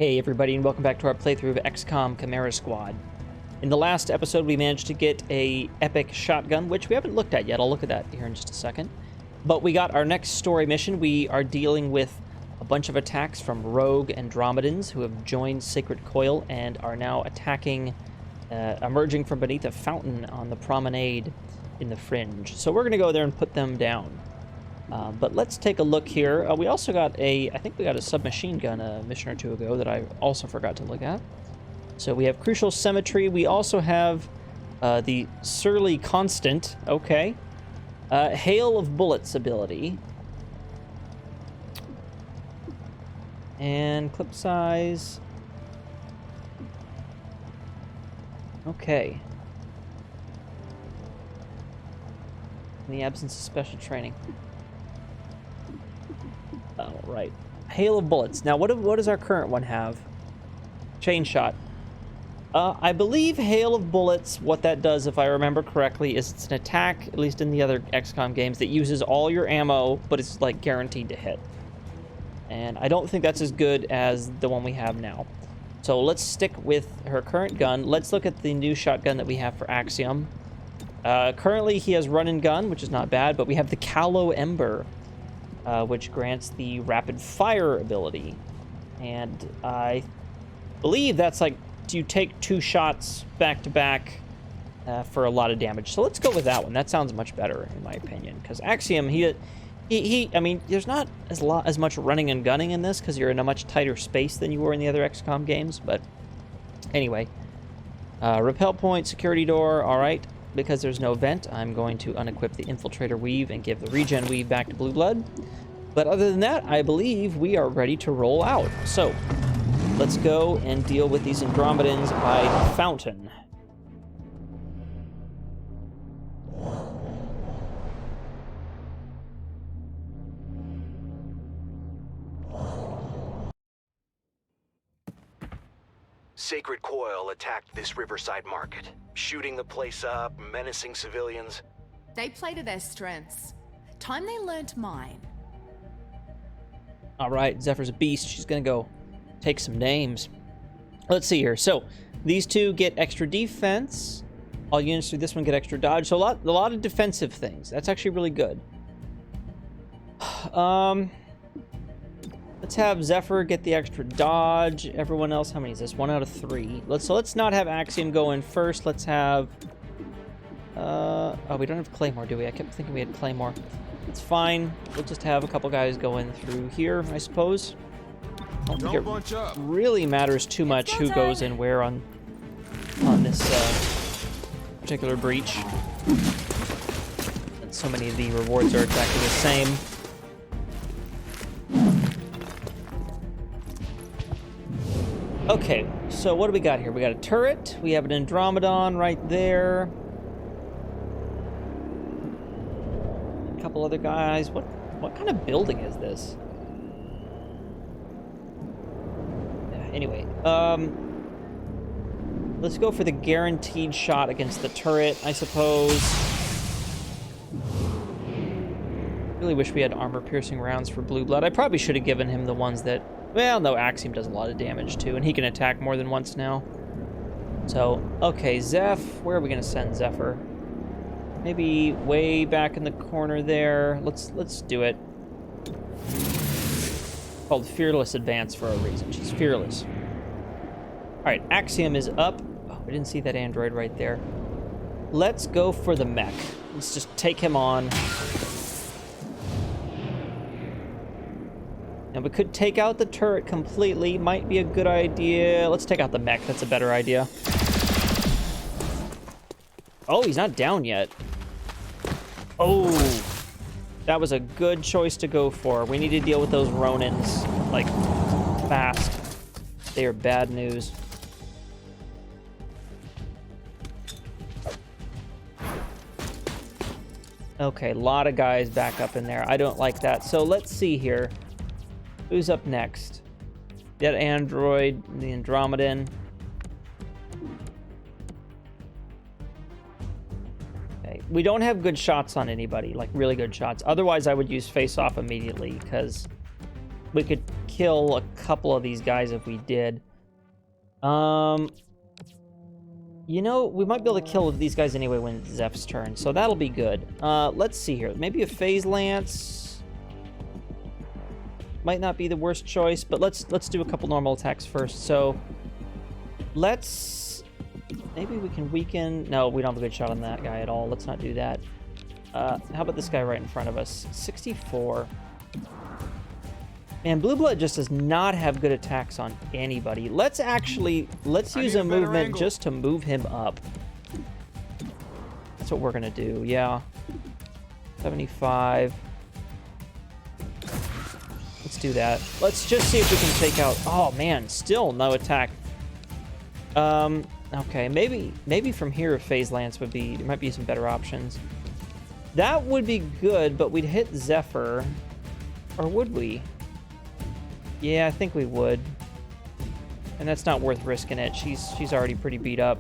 Hey everybody, and welcome back to our playthrough of XCOM Chimera Squad. In the last episode, we managed to get a epic shotgun, which we haven't looked at yet. I'll look at that here in just a second. But we got our next story mission. We are dealing with a bunch of attacks from rogue Andromedons who have joined Sacred Coil and are now attacking, emerging from beneath a fountain on the promenade in the Fringe. So we're going to go there and put them down. But let's take a look here. We also got I think we got a submachine gun a mission or two ago that I also forgot to look at. So we have Crucial Symmetry. We also have the Surly Constant. Okay. Hail of Bullets ability. And clip size. Okay. In the absence of special training. All right. Hail of Bullets. Now, what does our current one have? Chain Shot. I believe Hail of Bullets, what that does, if I remember correctly, is it's an attack, at least in the other XCOM games, that uses all your ammo, but it's, like, guaranteed to hit. And I don't think that's as good as the one we have now. So let's stick with her current gun. Let's look at the new shotgun that we have for Axiom. Currently, he has Run and Gun, which is not bad, but we have the Callow Ember, which grants the Rapid Fire ability. And I believe that's like you take 2 shots back to back for a lot of damage. So let's go with that one. That sounds much better in my opinion, because Axiom, I mean, there's not as much running and gunning in this because you're in a much tighter space than you were in the other XCOM games. But anyway, Repel Point, Security Door. All right. Because there's no vent, I'm going to unequip the Infiltrator Weave and give the Regen Weave back to Blue Blood. But other than that, I believe we are ready to roll out. So, let's go and deal with these Andromedons by the fountain. Sacred Coil attacked this riverside market, shooting the place up, menacing civilians. They play to their strengths. Time they learned mine. All right, Zephyr's a beast. She's gonna go take some names. Let's see here. So, these two get extra defense. All units through this one get extra dodge. So a lot of defensive things. That's actually really good. Let's have Zephyr get the extra dodge. Everyone else, how many is this? 1 out of 3. Let's not have Axiom go in first. Let's have... oh, we don't have Claymore, do we? I kept thinking we had Claymore. It's fine. We'll just have a couple guys going through here, I suppose. I don't think it really matters too much who goes in where on this particular breach. And so many of the rewards are exactly the same. Okay, so what do we got here? We got a turret. We have an Andromedon right there. A couple other guys. What kind of building is this? Anyway, let's go for the guaranteed shot against the turret, I suppose. Really wish we had armor-piercing rounds for Blue Blood. I probably should have given him the ones that... Well, no, Axiom does a lot of damage, too, and he can attack more than once now. So, okay, Zeph. Where are we going to send Zephyr? Maybe way back in the corner there. Let's do it. Called Fearless Advance for a reason. She's fearless. All right, Axiom is up. Oh, I didn't see that android right there. Let's go for the mech. Let's just take him on. And we could take out the turret completely. Might be a good idea. Let's take out the mech. That's a better idea. Oh, he's not down yet. Oh, that was a good choice to go for. We need to deal with those Ronins, like, fast. They are bad news. Okay, a lot of guys back up in there. I don't like that. So let's see here. Who's up next? That android, the Andromedon. Okay, we don't have good shots on anybody, like really good shots. Otherwise, I would use face-off immediately, because we could kill a couple of these guys if we did. You know, we might be able to kill these guys anyway when it's Zeph's turn, so that'll be good. Let's see here. Maybe a Phase Lance might not be the worst choice, but let's do a couple normal attacks first. So let's... Maybe we can weaken... No, we don't have a good shot on that guy at all. Let's not do that. How about this guy right in front of us? 64. Man, Blue Blood just does not have good attacks on anybody. Let's use a movement just to move him up. That's what we're gonna do, yeah. 75. Let's do that. Let's just see if we can take out... Oh, man, still no attack. Okay, maybe from here a Phase Lance would be... There might be some better options. That would be good, but we'd hit Zephyr. Or would we? Yeah, I think we would. And that's not worth risking it. She's already pretty beat up.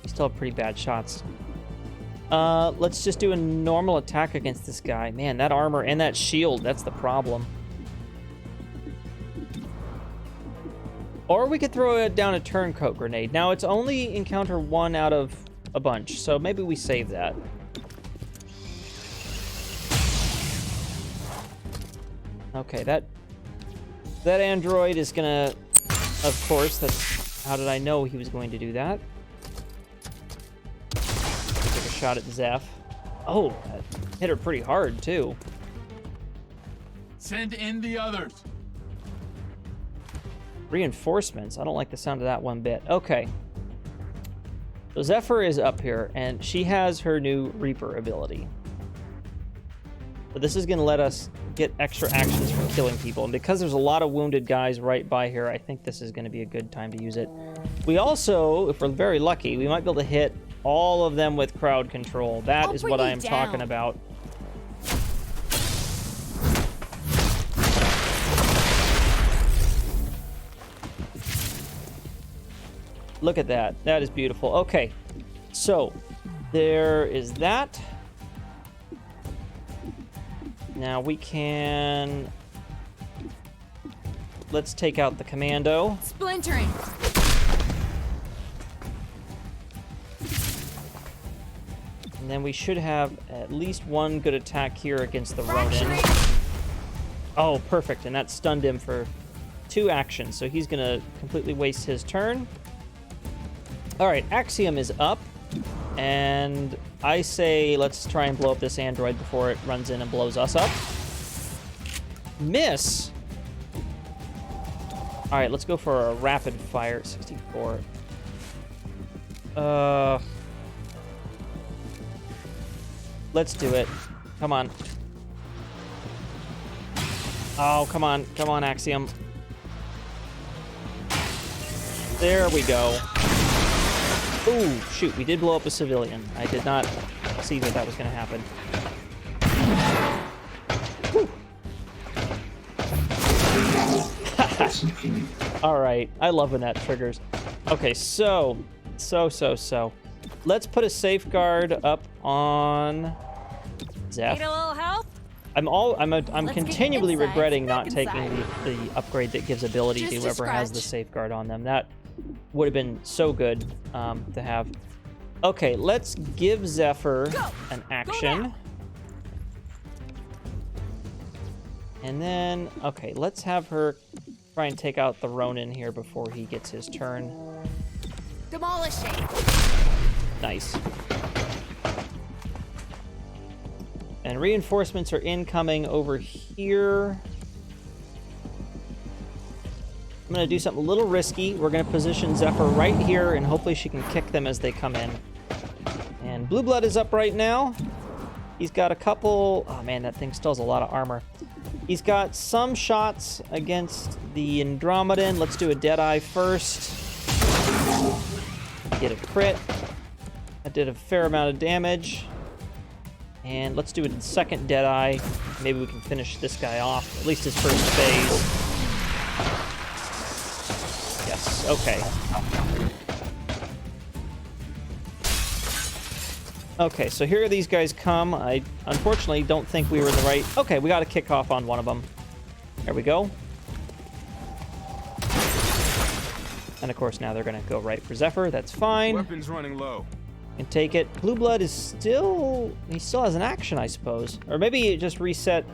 We still have pretty bad shots. Let's just do a normal attack against this guy. Man, that armor and that shield, that's the problem. Or we could throw down a turncoat grenade. Now, it's only encounter 1 out of a bunch, so maybe we save that. Okay, that android is gonna... Of course, that's... How did I know he was going to do that? Take a shot at Zeph. Oh, that hit her pretty hard, too. Send in the others. Reinforcements. I don't like the sound of that one bit. Okay. So Zephyr is up here, and she has her new Reaper ability. But this is going to let us get extra actions from killing people. And because there's a lot of wounded guys right by here, I think this is going to be a good time to use it. We also, if we're very lucky, we might be able to hit all of them with crowd control. That is what I am talking about. Look at that. That is beautiful. Okay. So, there is that. Now we can... Let's take out the commando. Splintering. And then we should have at least one good attack here against the Ronin. Oh, perfect. And that stunned him for 2 actions. So he's going to completely waste his turn. All right, Axiom is up. And I say let's try and blow up this android before it runs in and blows us up. Miss! All right, let's go for a rapid fire. 64. Let's do it. Come on. Oh, come on. Come on, Axiom. There we go. Ooh, shoot, we did blow up a civilian. I did not see that was going to happen. All right, I love when that triggers. Okay, so. Let's put a safeguard up on Zeph. Need a little help? I'm continually regretting not Inside. taking the upgrade that gives ability Just to a whoever has the scratch. safeguard on them. That would have been so good to have. Okay, let's give Zephyr an action. now. And then, okay, let's have her try and take out the Ronin here before he gets his turn. Demolishing. Nice. And reinforcements are incoming over here. I'm going to do something a little risky. We're going to position Zephyr right here, and hopefully she can kick them as they come in. And Blue Blood is up right now. He's got a couple... Oh, man, that thing still has a lot of armor. He's got some shots against the Andromedon. Let's do a Deadeye first. Get a crit. That did a fair amount of damage. And let's do a second Deadeye. Maybe we can finish this guy off, at least his first phase. Yes, okay. Okay, so here these guys come. I unfortunately don't think we were in the right... Okay, we got to kick off on one of them. There we go. And of course now they're going to go right for Zephyr. That's fine. Weapons running low. And take it. Blue Blood is still... He still has an action, I suppose. Or maybe it just reset...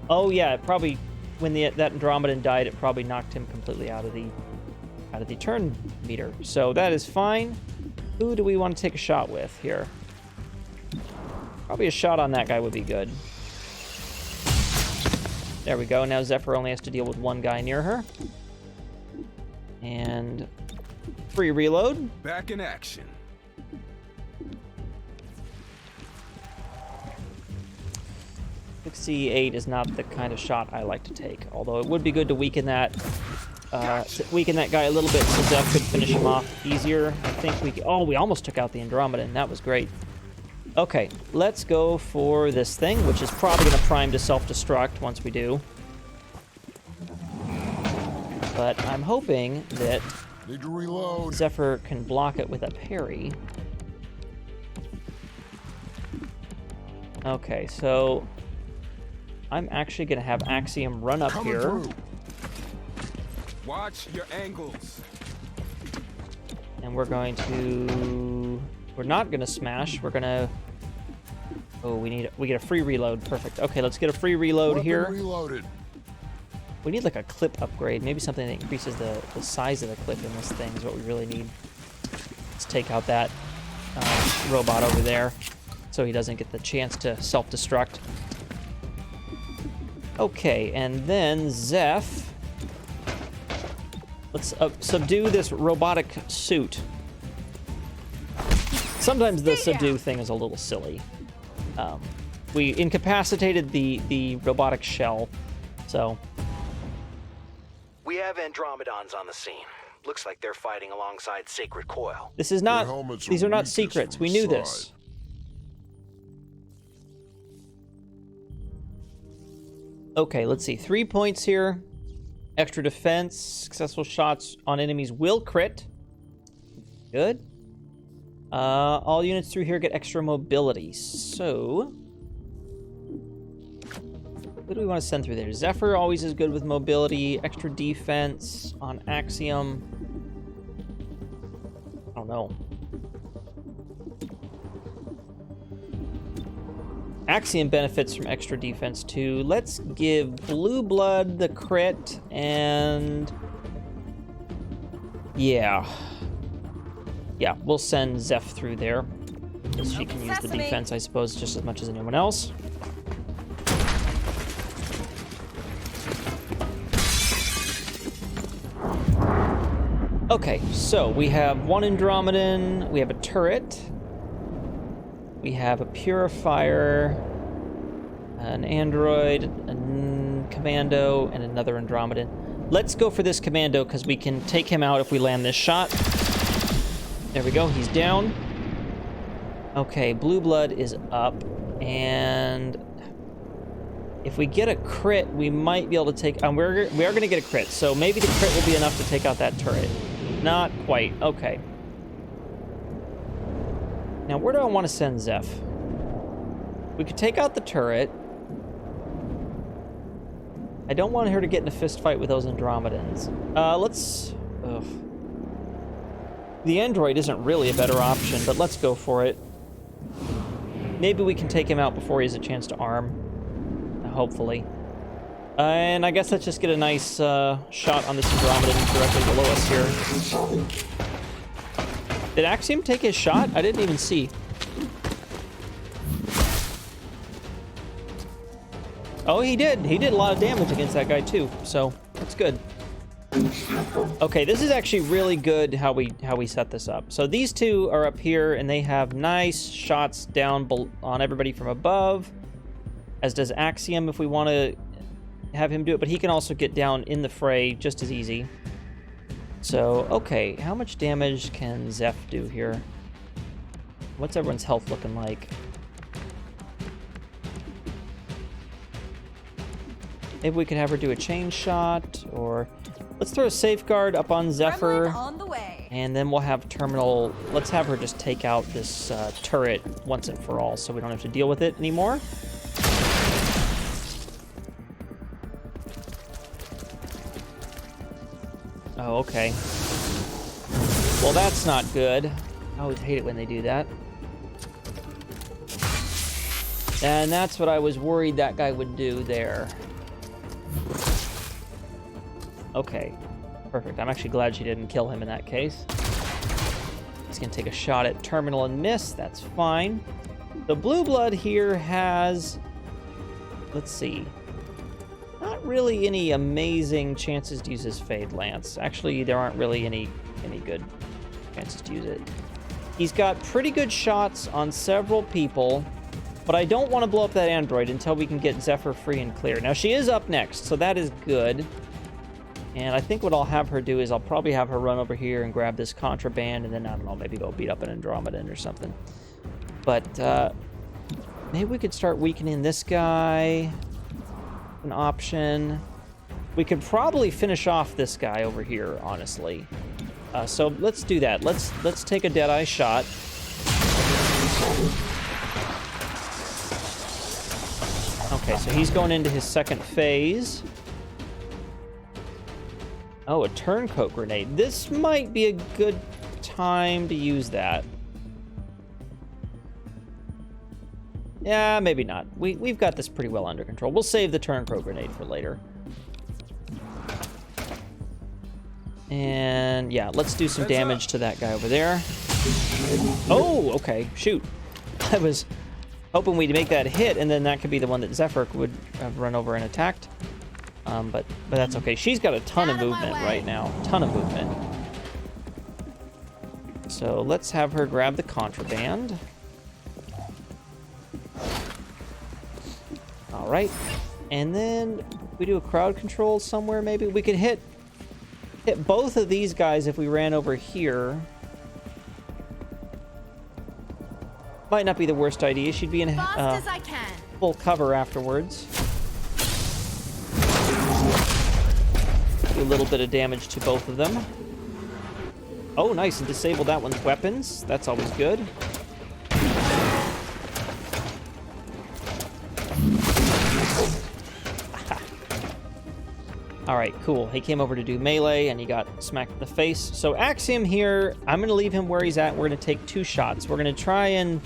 Oh yeah, it probably... When that Andromedon died, it probably knocked him completely out of the turn meter. So that is fine. Who do we want to take a shot with here? Probably a shot on that guy would be good. There we go. Now Zephyr only has to deal with one guy near her. And free reload. Back in action. C8 is not the kind of shot I like to take. Although it would be good to weaken that guy a little bit so Zeph could finish him off easier. I think we... Oh, we almost took out the Andromedon. That was great. Okay, let's go for this thing, which is probably going to prime to self-destruct once we do. But I'm hoping that Need to reload. Zephyr can block it with a parry. Okay, so I'm actually going to have Axiom run up Coming here. through. Watch your angles. And we're going to... We're not going to smash. We're going to... Oh, we get a free reload. Perfect. Okay, let's get a free reload Weapon here. reloaded. We need like a clip upgrade. Maybe something that increases the size of the clip in this thing is what we really need. Let's take out that robot over there so he doesn't get the chance to self-destruct. Okay, and then Zeph. Let's subdue this robotic suit. Sometimes the subdue thing is a little silly. We incapacitated the robotic shell, so... We have Andromedons on the scene. Looks like they're fighting alongside Sacred Coil. This is not... Their helmets These are not weakest secrets. from We the knew side. this. Okay, let's see. 3 points here. Extra defense. Successful shots on enemies will crit. Good. All units through here get extra mobility. So... Who do we want to send through there? Zephyr always is good with mobility. Extra defense on Axiom. I don't know. Axiom benefits from extra defense too. Let's give Blue Blood the crit and... Yeah, we'll send Zeph through there. She can use the defense, I suppose, just as much as anyone else. Okay, so we have one Andromedon, we have a turret, we have a purifier, an android, a commando, and another Andromedon. Let's go for this commando because we can take him out if we land this shot. There we go, he's down. Okay, Blue Blood is up, and if we get a crit, we might be able to take... we are going to get a crit, so maybe the crit will be enough to take out that turret. Not quite. Okay. Now, where do I want to send Zeph? We could take out the turret. I don't want her to get in a fist fight with those Andromedons. Let's... Ugh. The android isn't really a better option, but let's go for it. Maybe we can take him out before he has a chance to arm. Hopefully. And I guess let's just get a nice shot on this Andromedon directly below us here. Did Axiom take his shot? I didn't even see. Oh, he did. He did a lot of damage against that guy too, so that's good. Okay, this is actually really good how we set this up. So these two are up here, and they have nice shots down on everybody from above, as does Axiom if we want to have him do it, but he can also get down in the fray just as easy. So, okay, how much damage can Zeph do here? What's everyone's health looking like? Maybe we could have her do a chain shot, or let's throw a safeguard up on Zephyr. On the way. And then we'll have Terminal... Let's have her just take out this turret once and for all so we don't have to deal with it anymore. Oh, okay. Well, that's not good. I always hate it when they do that. And that's what I was worried that guy would do there. Okay. Perfect. I'm actually glad she didn't kill him in that case. He's gonna take a shot at Terminal and miss. That's fine. The Blue Blood here has... Let's see. Not really any amazing chances to use his Fade Lance. Actually, there aren't really any good chances to use it. He's got pretty good shots on several people, but I don't want to blow up that android until we can get Zephyr free and clear. Now, she is up next, so that is good. And I think what I'll have her do is I'll probably have her run over here and grab this contraband, and then, I don't know, maybe go beat up an Andromedon or something. But maybe we could start weakening this guy. An option. We could probably finish off this guy over here, honestly. So let's do that. Let's take a Deadeye shot. Okay, so he's going into his second phase. Oh, a turncoat grenade. This might be a good time to use that. Yeah, maybe not. We've got this pretty well under control. We'll save the turncoat grenade for later. And yeah, let's do some damage to that guy over there. Oh, okay. Shoot. I was hoping we'd make that hit, and then that could be the one that Zephyr would have run over and attacked. But that's okay. She's got a ton of movement right now. Ton of movement. So let's have her grab the contraband. All right. And then we do a crowd control somewhere, maybe. We could hit both of these guys if we ran over here. Might not be the worst idea. She'd be in full cover afterwards. Do a little bit of damage to both of them. Oh, nice. And disable that one's weapons. That's always good. All right, cool. He came over to do melee, and he got smacked in the face. So Axiom here, I'm going to leave him where he's at. We're going to take 2 shots. We're going to try and...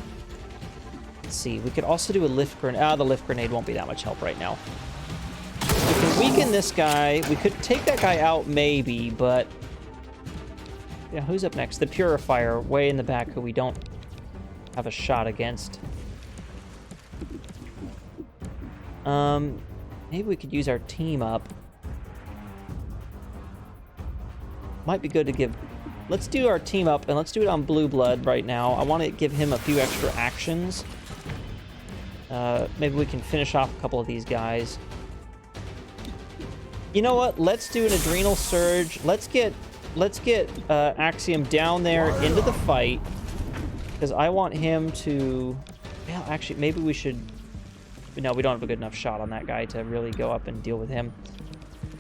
Let's see. We could also do a lift grenade. The lift grenade won't be that much help right now. We can weaken this guy. We could take that guy out, maybe, but... Yeah, who's up next? The Purifier, way in the back, who we don't have a shot against. Maybe we could use our team up. Might be good to give... Let's do our team up, and let's do it on Blue Blood right now. I want to give him a few extra actions. Maybe we can finish off a couple of these guys. You know what? Let's do an Adrenal Surge. Let's get Axiom down there into the fight, because I want him to... Well, actually, maybe we should... No, we don't have a good enough shot on that guy to really go up and deal with him.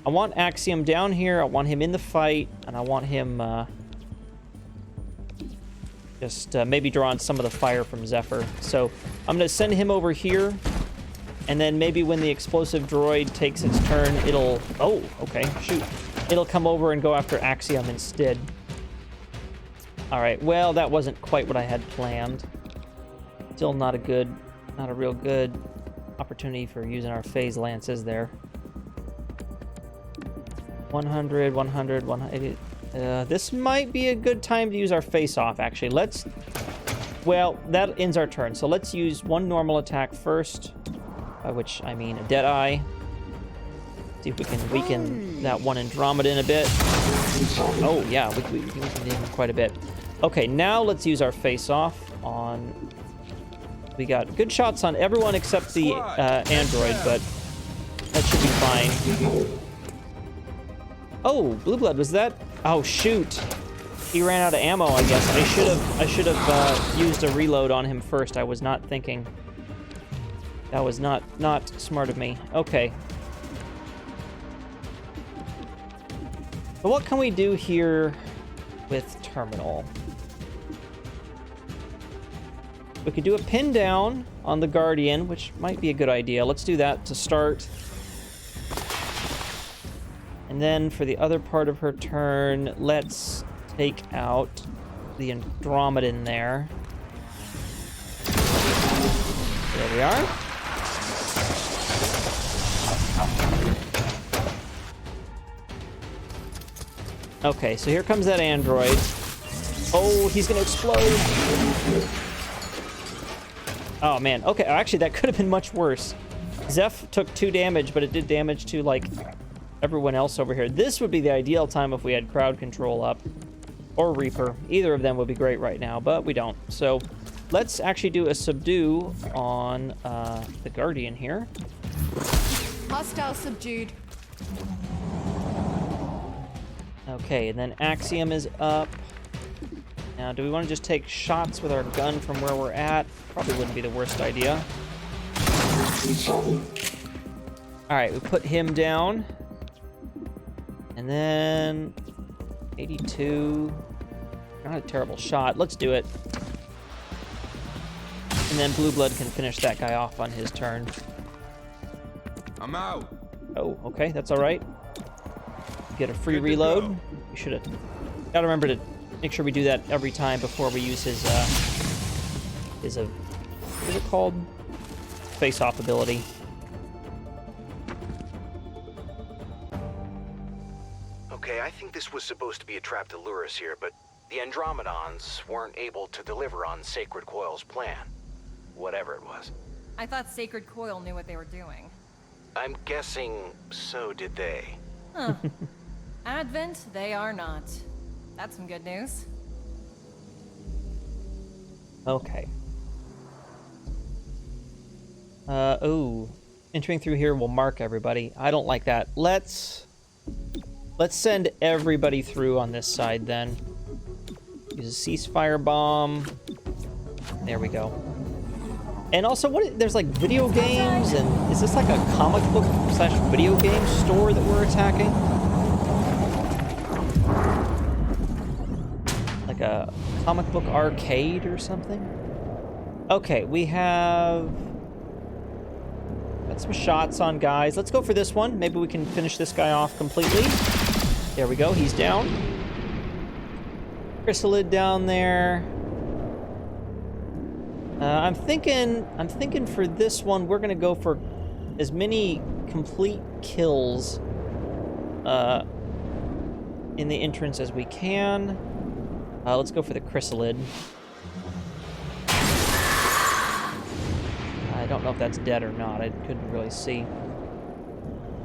I want Axiom down here, I want him in the fight, and I want him just maybe draw on some of the fire from Zephyr. So I'm going to send him over here, and then maybe when the explosive droid takes its turn, it'll... Oh, okay, shoot. It'll come over and go after Axiom instead. All right, well, that wasn't quite what I had planned. Still not a real good opportunity for using our phase lances there. 100, 100, 180. This might be a good time to use our face-off, actually. Well, that ends our turn. So let's use one normal attack first, by which I mean a Deadeye. See if we can weaken that one Andromedon a bit. Oh, yeah, we can weaken him quite a bit. Okay, now let's use our face-off on... We got good shots on everyone except the android, but that should be fine. Oh, Blue Blood, was that? Oh, shoot. He ran out of ammo, I guess. I should have used a reload on him first. I was not thinking. That was not smart of me. Okay. So what can we do here? with terminal. We could do a pin down on the Guardian, which might be a good idea. Let's do that to start. And then for the other part of her turn, let's take out the Andromedon there. There we are. Okay, so here comes that android. Oh, he's gonna explode. Oh man, okay, actually that could have been much worse. Zeph took 2 damage, but it did damage to, like, everyone else over here. This would be the ideal time if we had crowd control up. Or Reaper. Either of them would be great right now, but we don't. So let's actually do a subdue on the Guardian here. Hostile subdued. Okay, and then Axiom is up. Now, do we want to just take shots with our gun from where we're at? Probably wouldn't be the worst idea. Alright, we put him down. And then 82. Not a terrible shot. Let's do it. And then Blue Blood can finish that guy off on his turn. I'm out. Oh, okay, that's alright. Get a free Good to reload. go. We should have... Gotta remember to make sure we do that every time before we use his, what is it called? Face-off ability. Okay, I think this was supposed to be a trap to lure us here, but the Andromedons weren't able to deliver on Sacred Coil's plan. Whatever it was. I thought Sacred Coil knew what they were doing. I'm guessing so did they. Huh. Advent, they are not. That's some good news. Okay. Oh. Entering through here will mark everybody. I don't like that. Let's send everybody through on this side then. Use a ceasefire bomb. There we go. And also, there's like video games, and is this like a comic book / video game store that we're attacking? Like a comic book arcade or something? Okay, we have got some shots on guys. Let's go for this one. Maybe we can finish this guy off completely. There we go, he's down. Chrysalid down there. I'm thinking for this one, we're gonna go for as many complete kills in the entrance as we can. Let's go for the Chrysalid. I don't know if that's dead or not. I couldn't really see.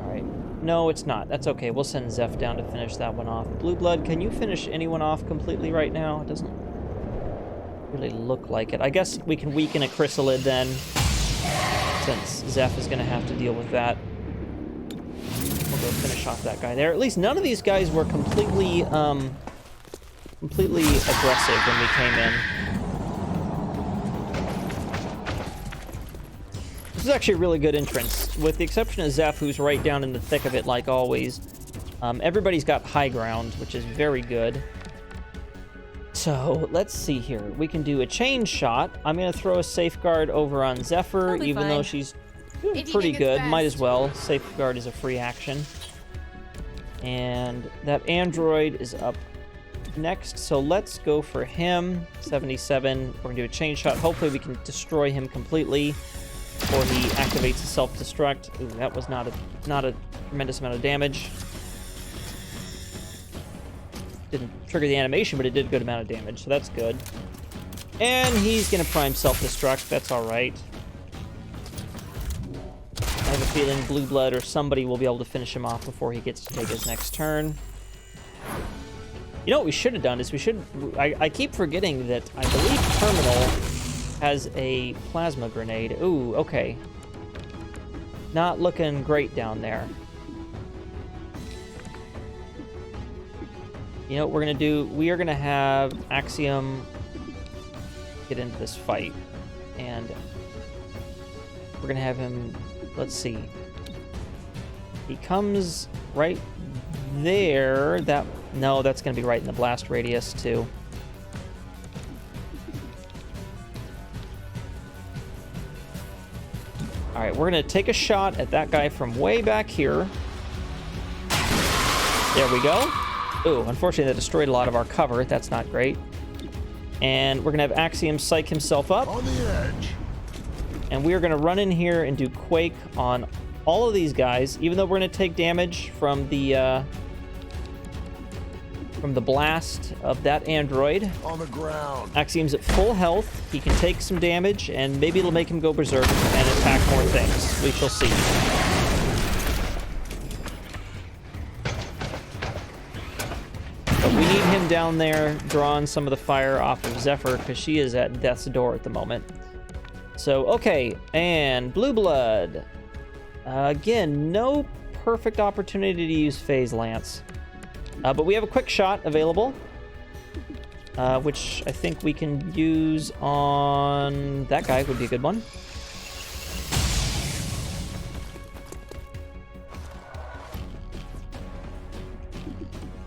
Alright. No, it's not. That's okay. We'll send Zeph down to finish that one off. Blue Blood, can you finish anyone off completely right now? It doesn't really look like it. I guess we can weaken a Chrysalid then, since Zeph is going to have to deal with that. We'll go finish off that guy there. At least none of these guys were completely aggressive when we came in. This is actually a really good entrance, with the exception of Zeph, who's right down in the thick of it like always. Everybody's got high ground, which is very good. So, let's see here. We can do a chain shot. I'm going to throw a safeguard over on Zephyr, even though she's doing pretty good. Might as well. Safeguard is a free action. And that android is up next, so let's go for him. 77. We're going to do a chain shot. Hopefully we can destroy him completely before he activates the self-destruct. Ooh, that was not a tremendous amount of damage. Didn't trigger the animation, but it did a good amount of damage, so that's good. And he's gonna prime self-destruct. That's all right. I have a feeling Blue Blood or somebody will be able to finish him off before he gets to take his next turn. You know what we should have done is I keep forgetting that I believe Terminal has a plasma grenade. Ooh, okay. Not looking great down there. You know what we're gonna do? We are gonna have Axiom get into this fight, and we're gonna have him. Let's see. He comes right there. No, that's going to be right in the blast radius, too. All right, we're going to take a shot at that guy from way back here. There we go. Ooh, unfortunately, that destroyed a lot of our cover. That's not great. And we're going to have Axiom psych himself up. On the edge. And we are going to run in here and do Quake on all of these guys, even though we're going to take damage from the blast of that android. On the ground. Axiom's at full health. He can take some damage, and maybe it'll make him go berserk and attack more things. We shall see. But we need him down there drawing some of the fire off of Zephyr, because she is at death's door at the moment. So, okay, and Blue Blood. Again, no perfect opportunity to use Phase Lance. But we have a quick shot available, which I think we can use on that guy. Would be a good one.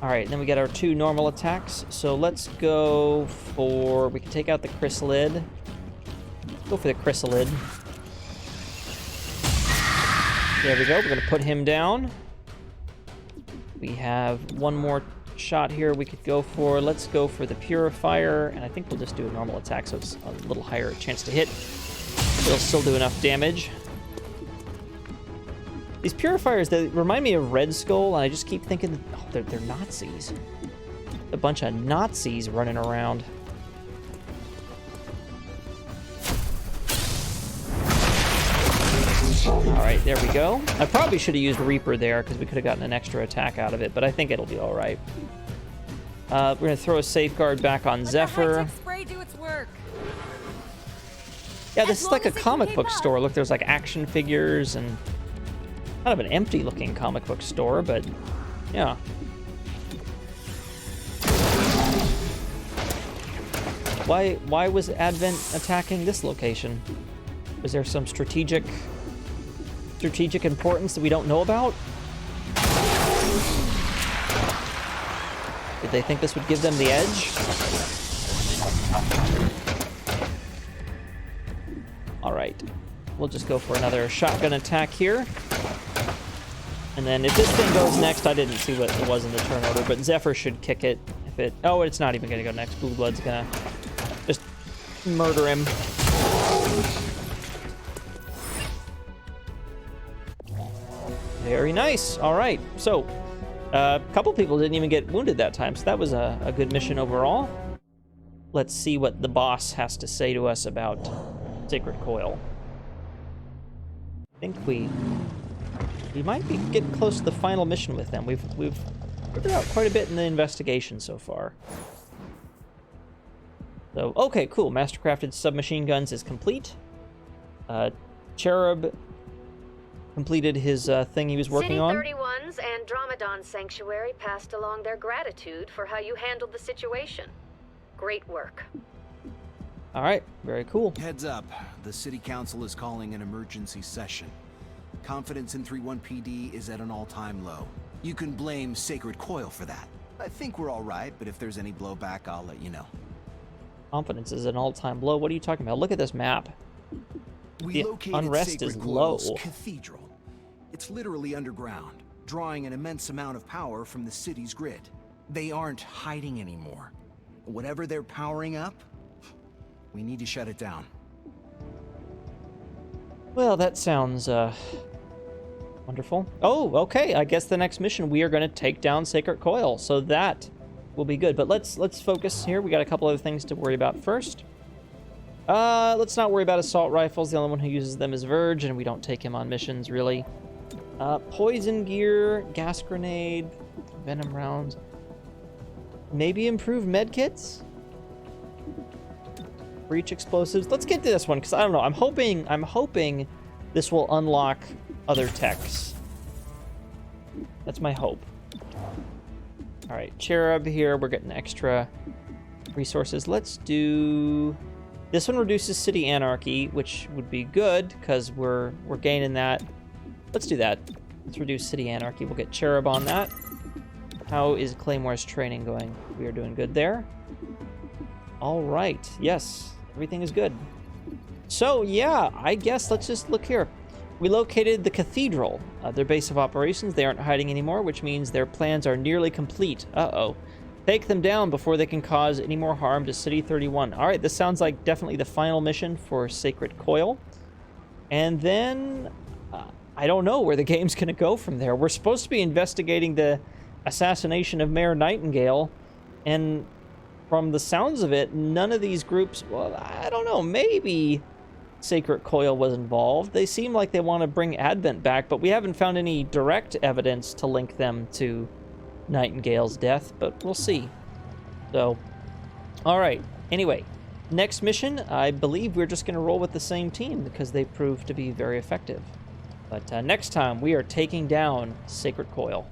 All right, then we get our 2 normal attacks. So let's go for... We can take out the chrysalid. Go for the chrysalid. There we go. We're going to put him down. We have one more shot here we could go for. Let's go for the purifier, and I think we'll just do a normal attack so it's a little higher chance to hit. It'll still do enough damage. These purifiers, they remind me of Red Skull, and I just keep thinking, oh, they're Nazis. A bunch of Nazis running around. Alright, there we go. I probably should have used Reaper there, because we could have gotten an extra attack out of it, but I think it'll be alright. We're going to throw a safeguard back on Zephyr. Spray do its work. Yeah, this is like a comic book store. Look, there's like action figures and kind of an empty looking comic book store, but yeah. Why was Advent attacking this location? Was there some strategic importance that we don't know about? Did they think this would give them the edge? All right, we'll just go for another shotgun attack here. And then if this thing goes next, I didn't see what it was in the turn order, but Zephyr should kick it. If it, oh, it's not even gonna go next. Blue Blood's gonna just murder him. Very nice. All right, so a couple people didn't even get wounded that time, so that was a good mission overall. Let's see what the boss has to say to us about Sacred Coil. I think we might be getting close to the final mission with them. We've figured out quite a bit in the investigation so far. So, okay, cool. Mastercrafted submachine guns is complete. Cherub completed his thing he was working on. City 31's Andromedon Sanctuary passed along their gratitude for how you handled the situation. Great work. All right, very cool. Heads up, the city council is calling an emergency session. Confidence in 31 PD is at an all-time low. You can blame Sacred Coil for that. I think we're all right, but if there's any blowback, I'll let you know. Confidence is an all-time low. What are you talking about? Look at this map. We The located unrest Sacred is Coil's low. cathedral. It's literally underground, drawing an immense amount of power from the city's grid. They aren't hiding anymore. Whatever they're powering up, we need to shut it down. Well, that sounds wonderful. Oh, okay. I guess the next mission we are going to take down Sacred Coil, so that will be good. But let's focus here. We got a couple other things to worry about first. Let's not worry about assault rifles. The only one who uses them is Verge, and we don't take him on missions really. Poison gear, gas grenade, venom rounds. Maybe improve medkits. Breach explosives. Let's get to this one because I don't know. I'm hoping this will unlock other techs. That's my hope. All right, Cherub here. We're getting extra resources. Let's do this one. Reduces city anarchy, which would be good because we're gaining that. Let's do that. Let's reduce city anarchy. We'll get Cherub on that. How is Claymore's training going? We are doing good there. All right. Yes, everything is good. So, yeah, I guess let's just look here. We located the Cathedral, their base of operations. They aren't hiding anymore, which means their plans are nearly complete. Uh-oh. Take them down before they can cause any more harm to City 31. All right, this sounds like definitely the final mission for Sacred Coil. And then, I don't know where the game's going to go from there. We're supposed to be investigating the assassination of Mayor Nightingale, and from the sounds of it, none of these groups, well, I don't know, maybe Sacred Coil was involved. They seem like they want to bring Advent back, but we haven't found any direct evidence to link them to Nightingale's death, but we'll see. So, all right. Anyway, next mission, I believe we're just going to roll with the same team because they proved to be very effective. But next time, we are taking down Sacred Coil.